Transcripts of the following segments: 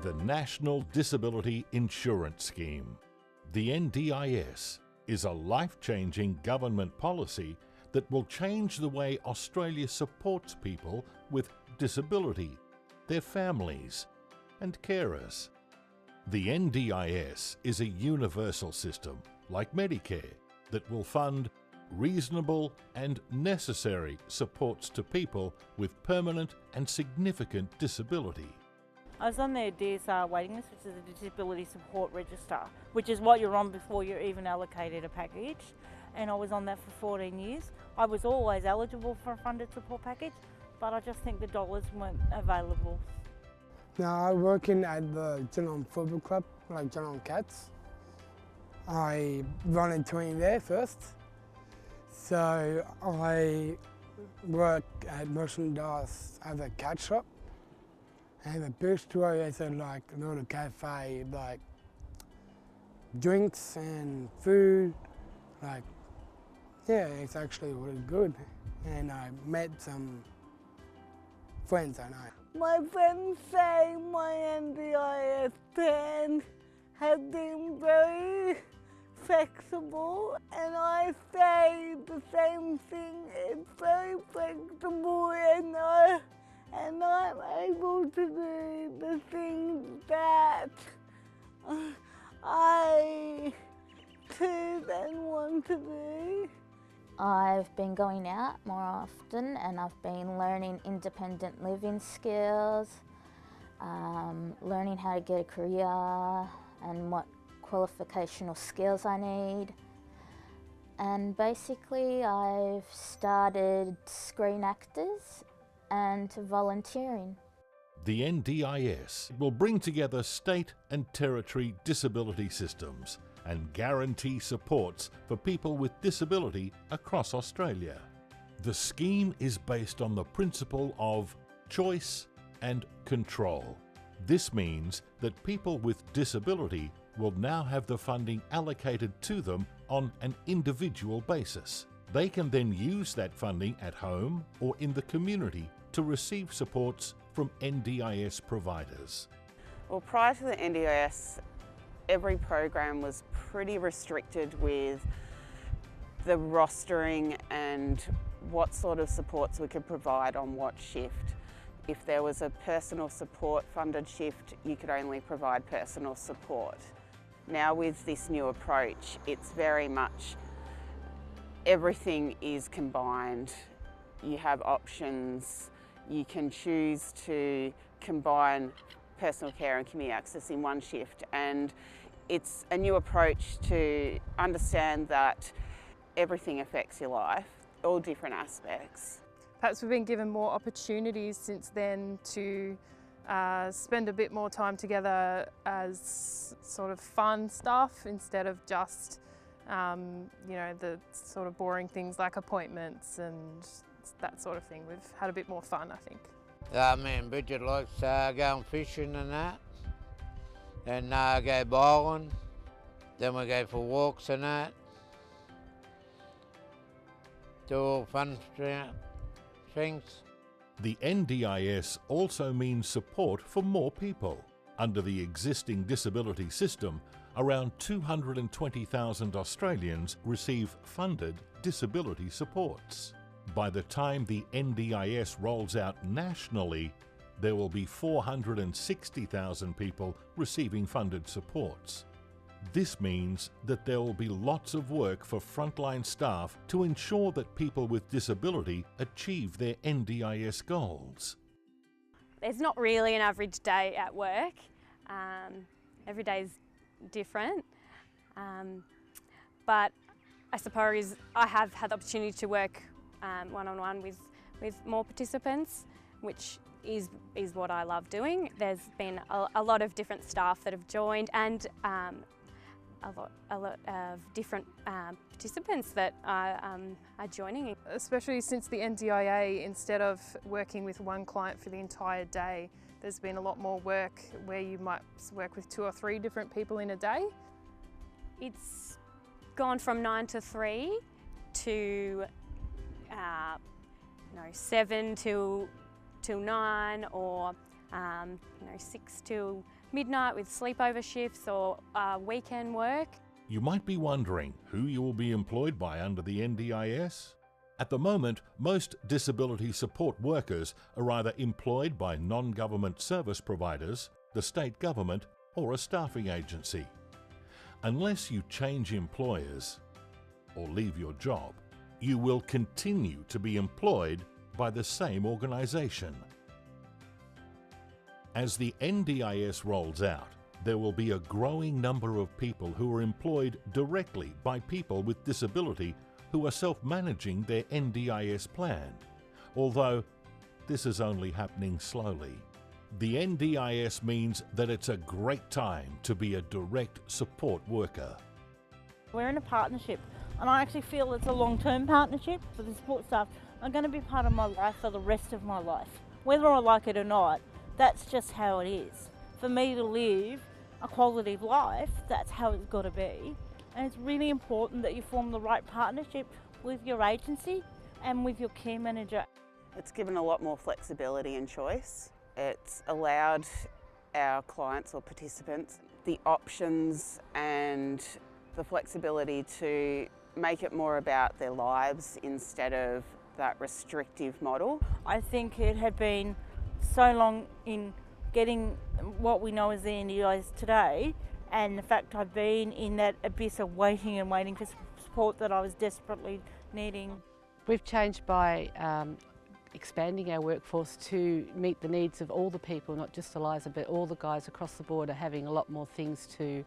the National Disability Insurance Scheme. The NDIS is a life-changing government policy that will change the way Australia supports people with disability, their families, and carers. The NDIS is a universal systum, like Medicare, that will fund reasonable and necessary supports to people with permanent and significant disability. I was on the NDIS waiting list, which is the Disability Support Register, which is what you're on before you're even allocated a package. And I was on that for 14 years. I was always eligible for a funded support package, but I just think the dollars weren't available. Now I work at the Geelong Football Club, like Geelong Cats. I volunteering there first. So I work at merchandise at a cat shop. And the bistro is like a little cafe, like drinks and food, like, yeah, it's actually really good. And I met some friends I know. My friends say my NDIS plan has been very flexible, and I say the same thing. It's very flexible, and I'm able to do the things that I choose and want to do. I've been going out more often and I've been learning independent living skills, learning how to get a career and what qualificational skills I need. And basically I've started Screen Actors and volunteering. The NDIS will bring together state and territory disability systems and guarantee supports for people with disability across Australia. The scheme is based on the principle of choice and control. This means that people with disability will now have the funding allocated to them on an individual basis. They can then use that funding at home or in the community to receive supports from NDIS providers. Well, prior to the NDIS, every program was pretty restricted with the rostering and what sort of supports we could provide on what shift. If there was a personal support funded shift, you could only provide personal support. Now with this new approach, it's very much everything is combined. You have options. You can choose to combine personal care and community access in one shift, and it's a new approach to understand that everything affects your life, all different aspects. Perhaps we've been given more opportunities since then to spend a bit more time together as sort of fun stuff instead of just you know, the sort of boring things like appointments and that sort of thing. We've had a bit more fun, I think. Me and Bridget likes going fishing and that, and go bowling, then we go for walks and that. Do all fun things. The NDIS also means support for more people. Under the existing disability system, around 220,000 Australians receive funded disability supports. By the time the NDIS rolls out nationally, there will be 460,000 people receiving funded supports. This means that there will be lots of work for frontline staff to ensure that people with disability achieve their NDIS goals. There's not really an average day at work. Every day is different. But I suppose I have had the opportunity to work one-on-one with more participants, which is what I love doing. There's been a lot of different staff that have joined, and a lot of different participants that are joining. Especially since the NDIA, instead of working with one client for the entire day, there's been a lot more work where you might work with 2 or 3 different people in a day. It's gone from 9 to 3 to 7 till 9, or 6 till midnight with sleepover shifts or weekend work. You might be wondering who you will be employed by under the NDIS. At the moment, most disability support workers are either employed by non-government service providers, the state government, or a staffing agency. Unless you change employers or leave your job, you will continue to be employed by the same organisation. As the NDIS rolls out, there will be a growing number of people who are employed directly by people with disability who are self-managing their NDIS plan, although this is only happening slowly. The NDIS means that it's a great time to be a direct support worker. We're in a partnership, and I actually feel it's a long-term partnership for the support staff. I'm going to be part of my life for the rest of my life. Whether I like it or not, that's just how it is. For me to live a quality of life, that's how it's got to be. And it's really important that you form the right partnership with your agency and with your care manager. It's given a lot more flexibility and choice. It's allowed our clients or participants the options and the flexibility to make it more about their lives instead of that restrictive model. I think it had been so long in getting what we know as the NDIS today, and the fact I've been in that abyss of waiting and waiting for support that I was desperately needing. We've changed by expanding our workforce to meet the needs of all the people, not just Eliza, but all the guys across the board are having a lot more things to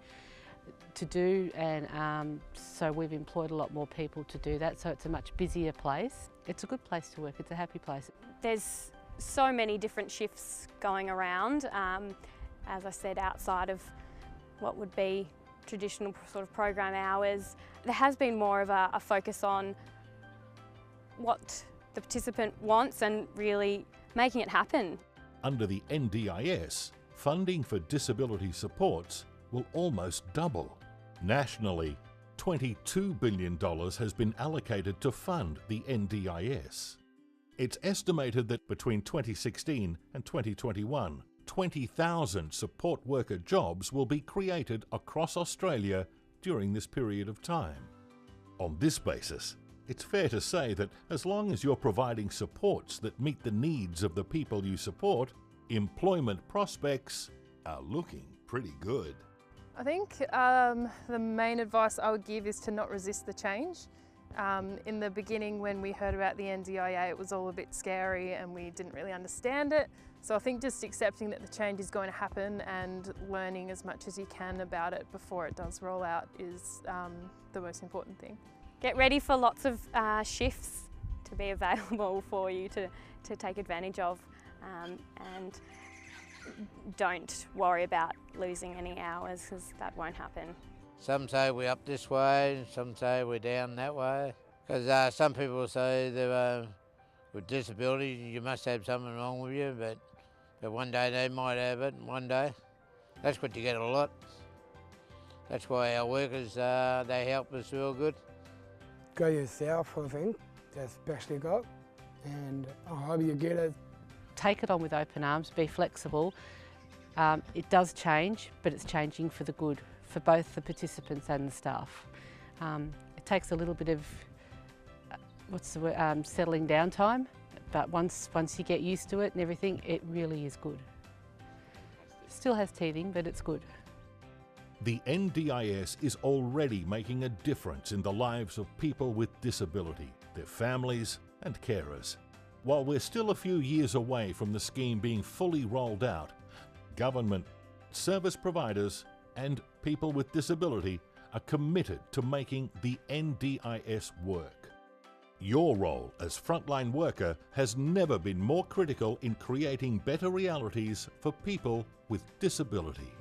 do, and so we've employed a lot more people to do that, so it's a much busier place. It's a good place to work, it's a happy place. There's so many different shifts going around, as I said, outside of what would be traditional sort of program hours. There has been more of a focus on what the participant wants and really making it happen. Under the NDIS, funding for disability supports will almost double. Nationally, $22 billion has been allocated to fund the NDIS. It's estimated that between 2016 and 2021, 20,000 support worker jobs will be created across Australia during this period of time. On this basis, it's fair to say that as long as you're providing supports that meet the needs of the people you support, employment prospects are looking pretty good. I think the main advice I would give is to not resist the change. In the beginning, when we heard about the NDIA, it was all a bit scary and we didn't really understand it. So I think just accepting that the change is going to happen and learning as much as you can about it before it does roll out is the most important thing. Get ready for lots of shifts to be available for you to take advantage of, and don't worry about losing any hours, because that won't happen. Some say we're up this way, some say we're down that way. Because some people say that with disability you must have something wrong with you, but one day they might have it, and one day. That's what you get a lot. That's why our workers, they help us real good. Go yourself, I think, that's the best you got, and I hope you get it. Take it on with open arms, be flexible. It does change, but it's changing for the good, for both the participants and the staff. It takes a little bit of, settling down time, but once you get used to it and everything, it really is good. Still has teething, but it's good. The NDIS is already making a difference in the lives of people with disability, their families and carers. While we're still a few years away from the scheme being fully rolled out, government, service providers and people with disability are committed to making the NDIS work. Your role as frontline worker has never been more critical in creating better realities for people with disability.